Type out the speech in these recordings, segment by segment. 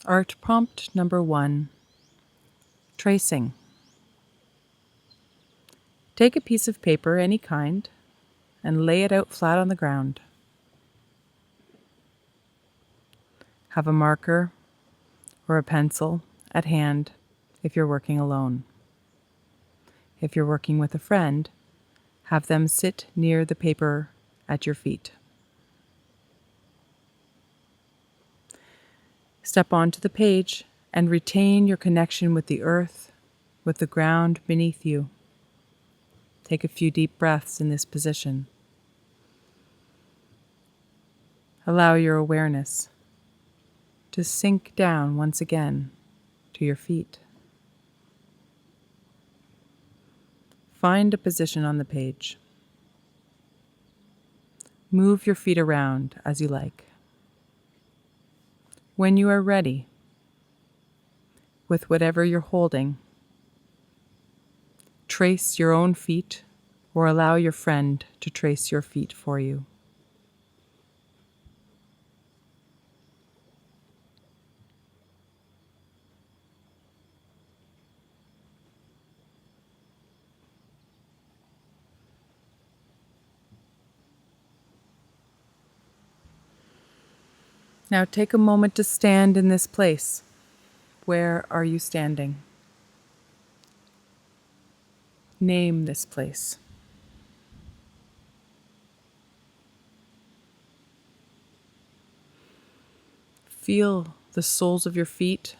Art prompt number 1, tracing. Take a piece of paper, any kind, and lay it out flat on the ground. Have a marker or a pencil at hand if you're working alone. If you're working with a friend, have them sit near the paper at your feet. Step onto the page and retain your connection with the earth, with the ground beneath you. Take a few deep breaths in this position. Allow your awareness to sink down once again to your feet. Find a position on the page. Move your feet around as you like. When you are ready, with whatever you're holding, trace your own feet or allow your friend to trace your feet for you. Now take a moment to stand in this place. Where are you standing? Name this place. Feel the soles of your feet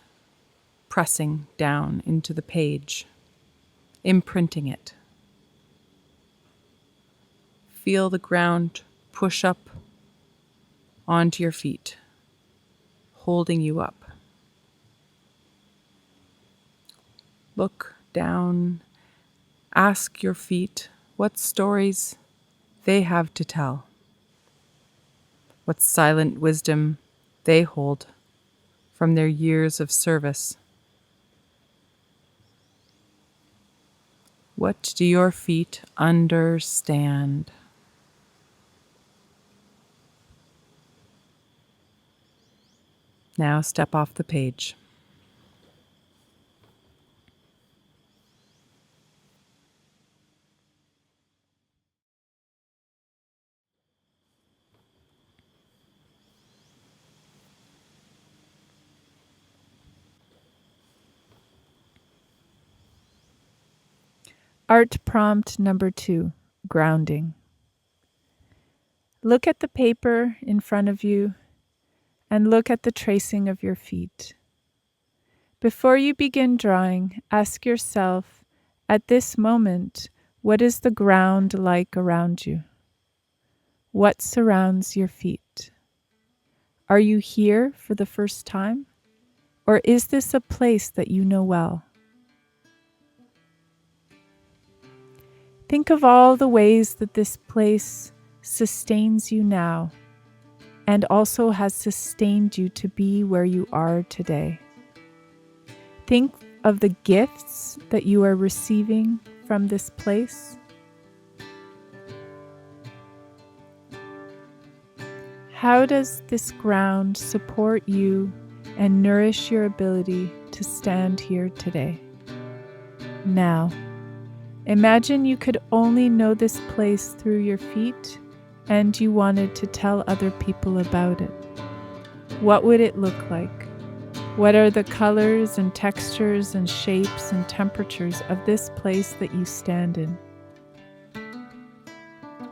pressing down into the page, imprinting it. Feel the ground push up onto your feet, holding you up. Look down, ask your feet what stories they have to tell, what silent wisdom they hold from their years of service. What do your feet understand? Now step off the page. Art prompt number 2, grounding. Look at the paper in front of you and look at the tracing of your feet. Before you begin drawing, ask yourself, at this moment, what is the ground like around you? What surrounds your feet? Are you here for the first time? Or is this a place that you know well? Think of all the ways that this place sustains you now and also has sustained you to be where you are today. Think of the gifts that you are receiving from this place. How does this ground support you and nourish your ability to stand here today? Now, imagine you could only know this place through your feet and you wanted to tell other people about it. What would it look like? What are the colors and textures and shapes and temperatures of this place that you stand in?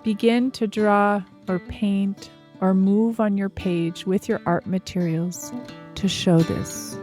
Begin to draw or paint or move on your page with your art materials to show this.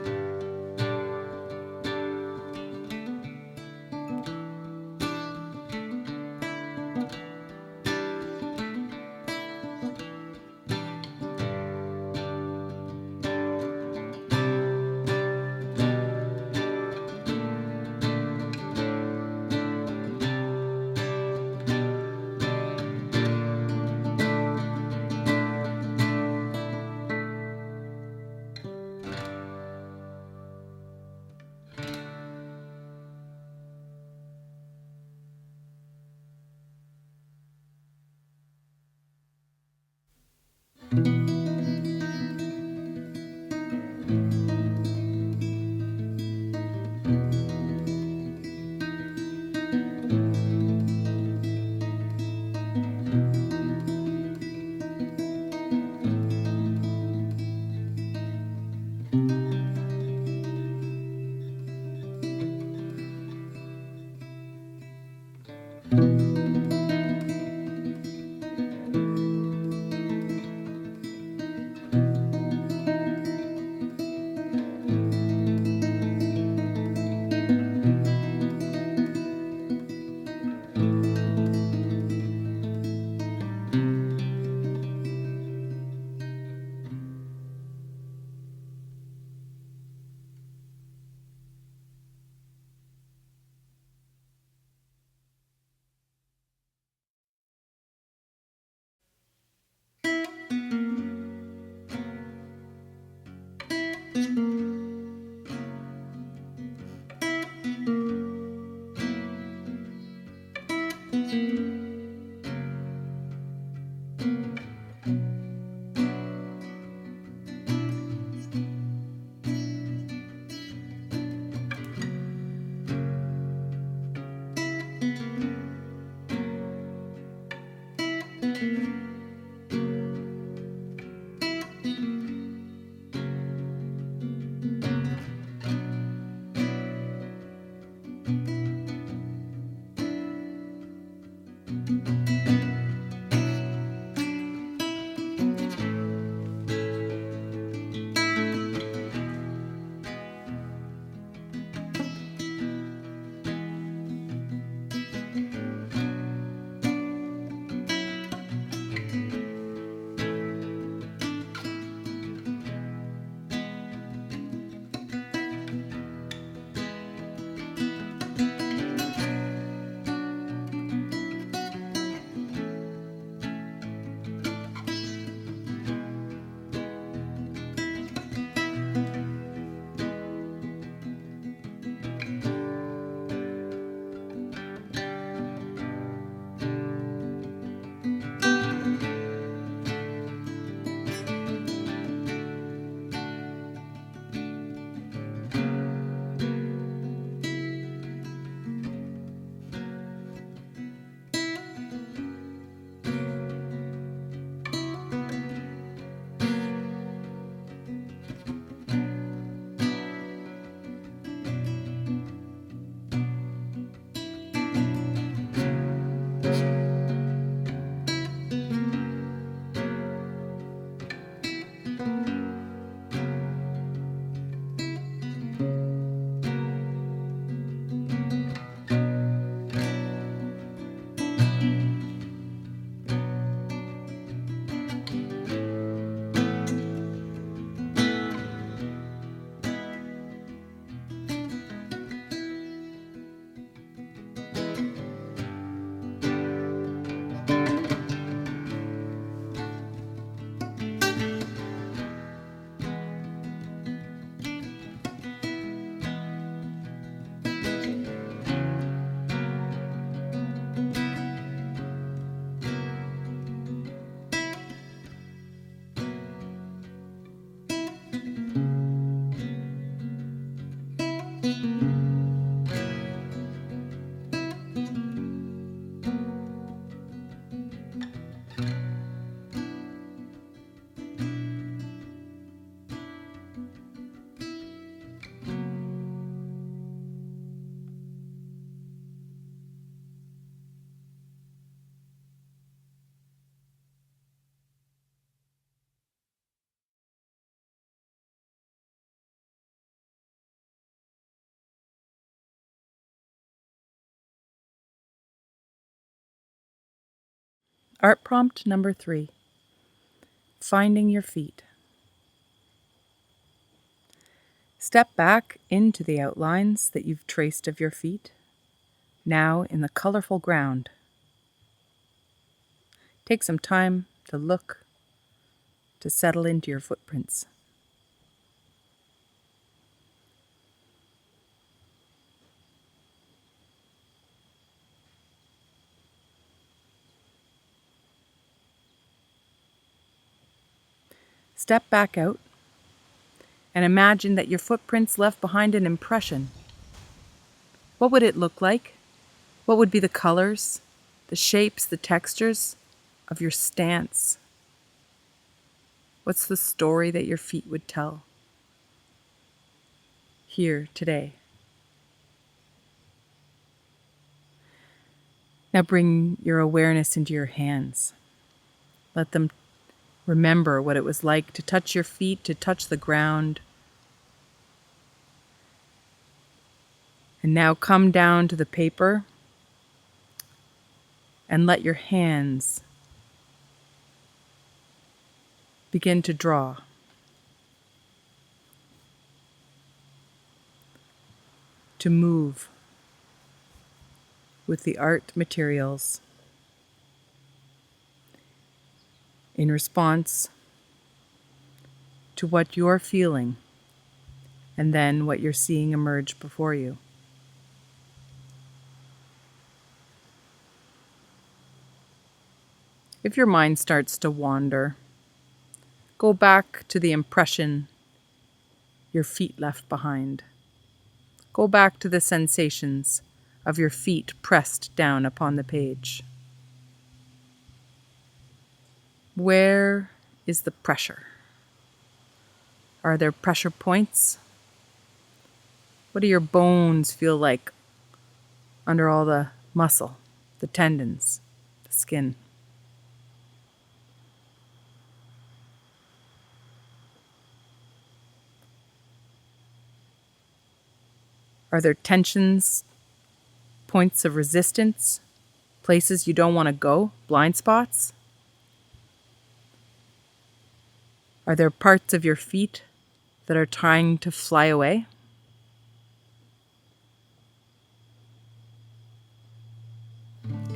Art prompt number 3, finding your feet. Step back into the outlines that you've traced of your feet, now in the colorful ground. Take some time to look, to settle into your footprints. Step back out and imagine that your footprints left behind an impression. What would it look like? What would be the colors, the shapes, the textures of your stance? What's the story that your feet would tell here today? Now bring your awareness into your hands. Let them remember what it was like to touch your feet, to touch the ground. And now come down to the paper and let your hands begin to draw. To move with the art materials in response to what you're feeling and then what you're seeing emerge before you. If your mind starts to wander, go back to the impression your feet left behind. Go back to the sensations of your feet pressed down upon the page. Where is the pressure? Are there pressure points? What do your bones feel like under all the muscle, the tendons, the skin? Are there tensions, points of resistance, places you don't want to go, blind spots? Are there parts of your feet that are trying to fly away?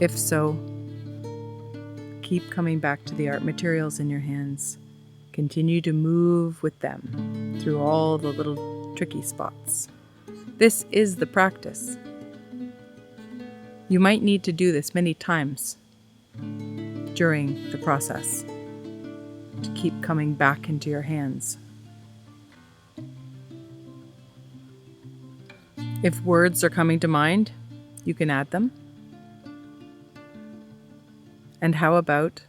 If so, keep coming back to the art materials in your hands. Continue to move with them through all the little tricky spots. This is the practice. You might need to do this many times during the process to keep coming back into your hands. If words are coming to mind, you can add them. And how about,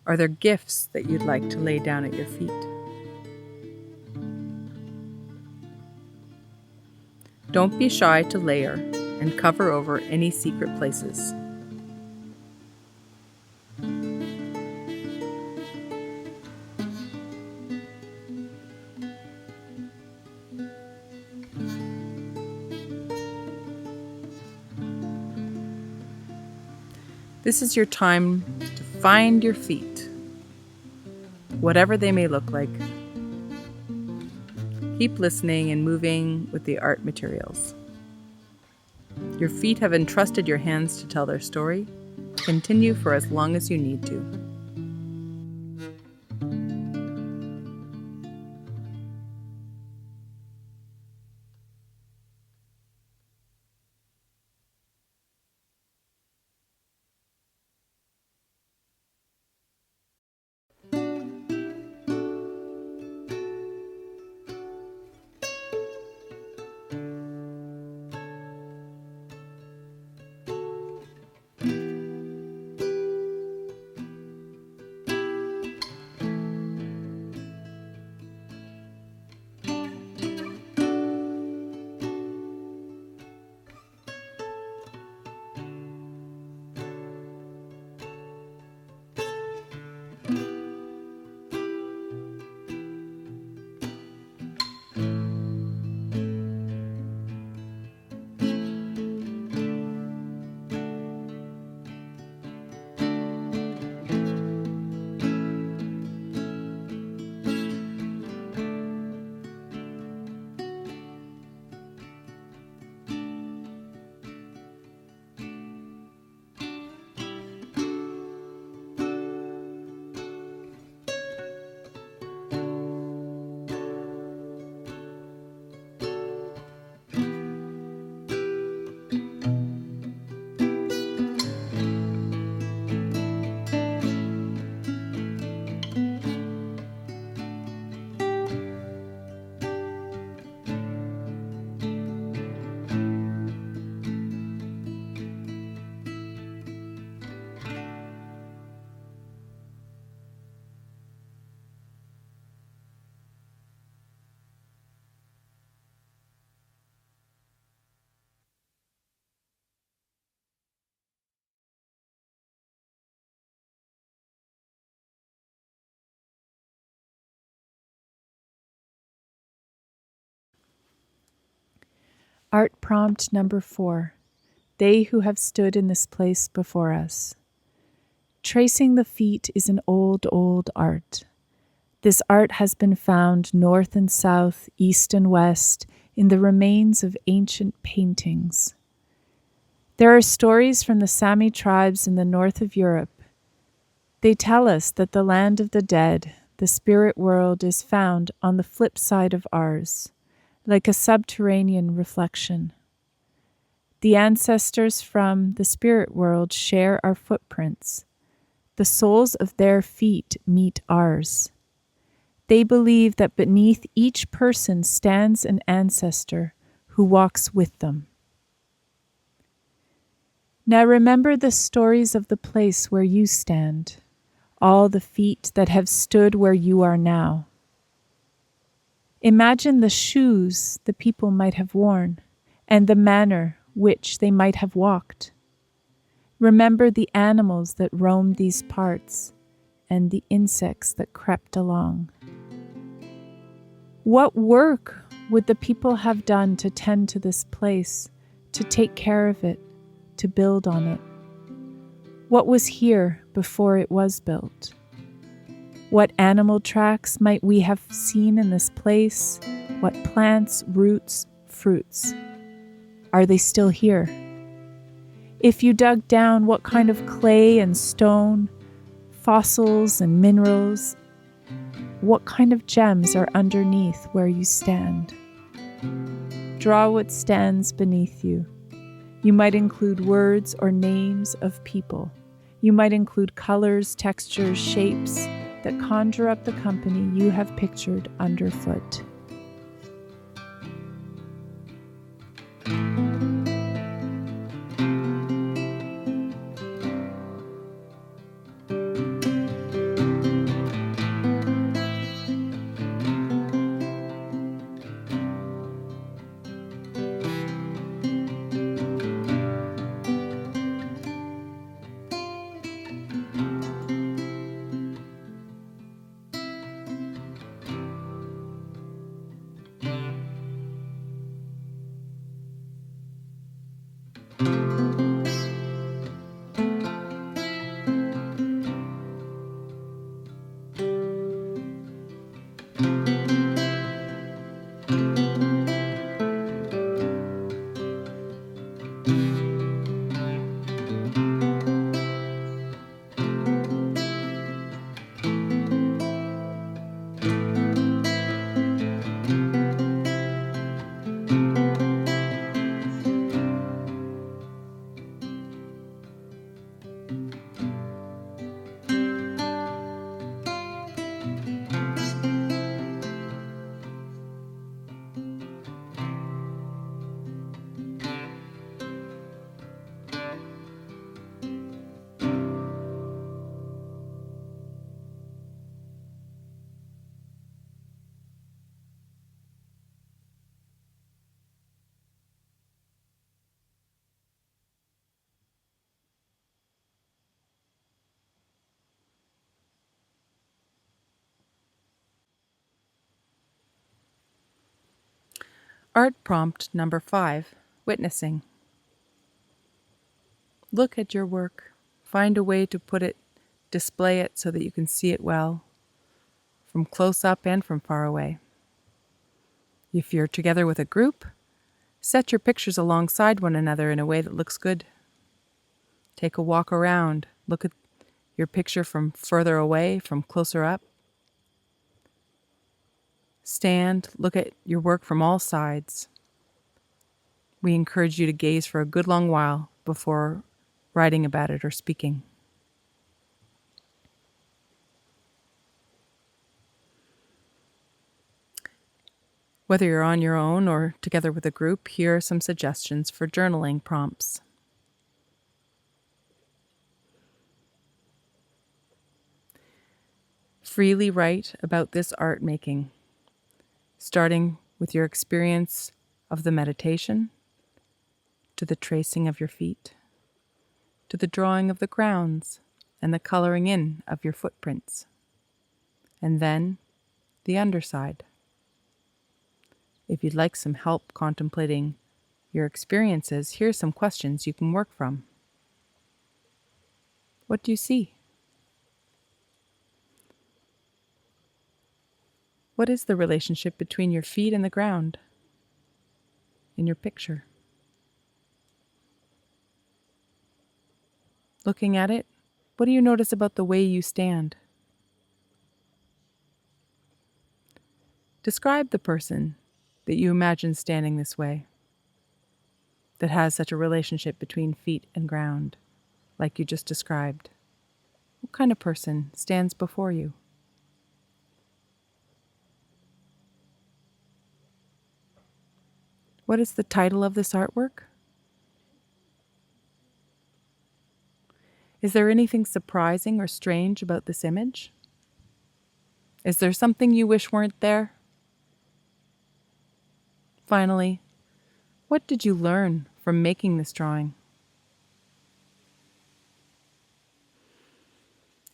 are there gifts that you'd like to lay down at your feet? Don't be shy to layer and cover over any secret places. This is your time to find your feet, whatever they may look like. Keep listening and moving with the art materials. Your feet have entrusted your hands to tell their story. Continue for as long as you need to. Art prompt number 4. They who have stood in this place before us. Tracing the feet is an old art. This art has been found north and south, east and west, in the remains of ancient paintings. There are stories from the Sami tribes in the north of Europe. They tell us that the land of the dead, the spirit world, is found on the flip side of ours, like a subterranean reflection. The ancestors from the spirit world share our footprints. The soles of their feet meet ours. They believe that beneath each person stands an ancestor who walks with them. Now remember the stories of the place where you stand, all the feet that have stood where you are now. Imagine the shoes the people might have worn and the manner which they might have walked. Remember the animals that roamed these parts and the insects that crept along. What work would the people have done to tend to this place, to take care of it, to build on it? What was here before it was built? What animal tracks might we have seen in this place? What plants, roots, fruits? Are they still here? If you dug down, what kind of clay and stone, fossils and minerals, what kind of gems are underneath where you stand? Draw what stands beneath you. You might include words or names of people. You might include colors, textures, shapes that conjure up the company you have pictured underfoot. Art prompt number 5, witnessing. Look at your work. Find a way to display it so that you can see it well, from close up and from far away. If you're together with a group, set your pictures alongside one another in a way that looks good. Take a walk around. Look at your picture from further away, from closer up. Stand, look at your work from all sides. We encourage you to gaze for a good long while before writing about it or speaking. Whether you're on your own or together with a group, here are some suggestions for journaling prompts. Freely write about this art making, starting with your experience of the meditation, to the tracing of your feet, to the drawing of the grounds and the coloring in of your footprints, and then the underside. If you'd like some help contemplating your experiences, here's some questions you can work from. What do you see? What is the relationship between your feet and the ground in your picture? Looking at it, what do you notice about the way you stand? Describe the person that you imagine standing this way, that has such a relationship between feet and ground, like you just described. kind of person stands before you? What is the title of this artwork? Is there anything surprising or strange about this image? Is there something you wish weren't there? Finally, what did you learn from making this drawing?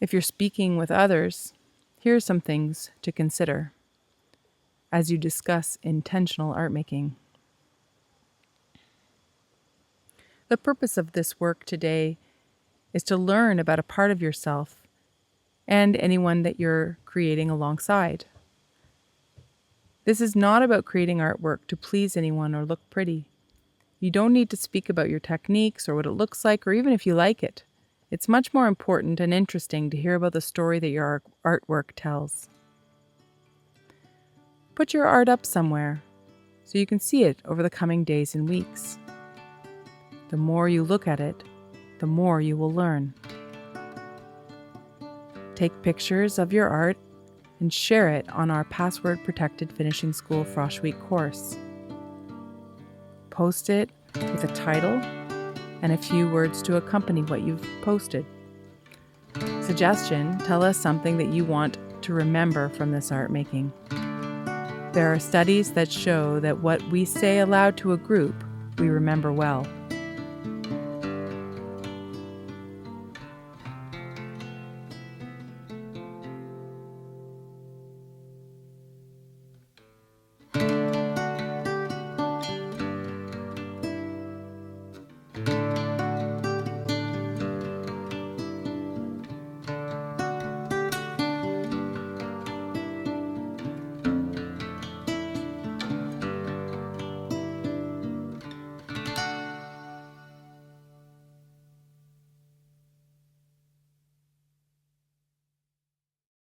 If you're speaking with others, here are some things to consider as you discuss intentional art making. The purpose of this work today is to learn about a part of yourself and anyone that you're creating alongside. This is not about creating artwork to please anyone or look pretty. You don't need to speak about your techniques or what it looks like or even if you like it. It's much more important and interesting to hear about the story that your artwork tells. Put your art up somewhere so you can see it over the coming days and weeks. The more you look at it, the more you will learn. Take pictures of your art and share it on our password-protected Finishing School Frosh Week course. Post it with a title and a few words to accompany what you've posted. Suggestion: tell us something that you want to remember from this art making. There are studies that show that what we say aloud to a group, we remember well.